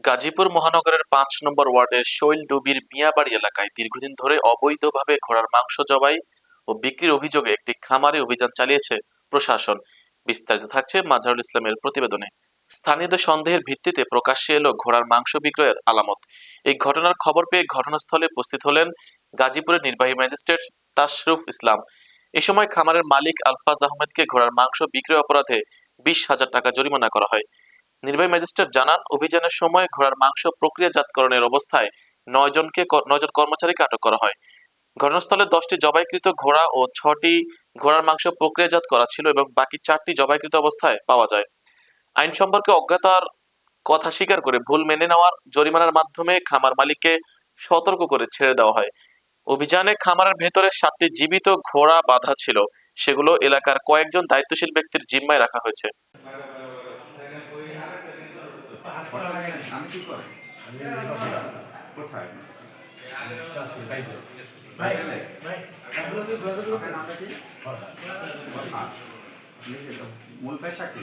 গাজীপুর মহানগরের ৫ নম্বর ওয়ার্ডের শৈলডুবির মিয়াবাড়ি এলাকায় দীর্ঘদিন ধরে অবৈধভাবে ঘোড়ার মাংস জবাই ও বিক্রির অভিযোগে একটি খামারে অভিযান চালিয়েছে প্রশাসন। বিস্তারিত থাকছে মাজহারুল ইসলামের প্রতিবেদনে। স্থানীয়দের সন্দেহের ভিত্তিতে প্রকাশ্যে এলো ঘোড়ার মাংস বিক্রয়ের আলামত। এই ঘটনার খবর পেয়ে ঘটনাস্থলে উপস্থিত হলেন গাজীপুরের নির্বাহী ম্যাজিস্ট্রেট তাশরুফ ইসলাম। এ সময় খামারের মালিক আলফাজ আহমেদকে ঘোড়ার মাংস বিক্রয় অপরাধে ২০,০০০ টাকা জরিমানা করা হয়। নির্বাহী ম্যাজিস্ট্রেট জানান, অভিযানের সময় ঘোড়ার মাংস প্রক্রিয়াজাতকরণের অবস্থায় ৯ জন কর্মচারীকে আটক করা হয়। ঘটনাস্থলে ১০টি জবাইকৃত ঘোড়া ও ৬টি ঘোড়ার মাংস প্রক্রিয়াজাত করা ছিল এবং বাকি ৪টি জবাইকৃত অবস্থায় পাওয়া যায়। আইন সম্পর্কে অজ্ঞতার কথা স্বীকার করে ভুল মেনে নেওয়ার জরিমানার মাধ্যমে খামার মালিককে সতর্ক করে ছেড়ে দেওয়া হয়। অভিযানে খামারের ভেতরে ৭টি জীবিত ঘোড়া বাঁধা ছিল, সেগুলো এলাকার কয়েকজন দায়িত্বশীল ব্যক্তির জিম্মায় রাখা হয়েছে। আমি কি করেন? কোথায়? বাইরে? আপনার নামটা কি? মূল পেশা কি?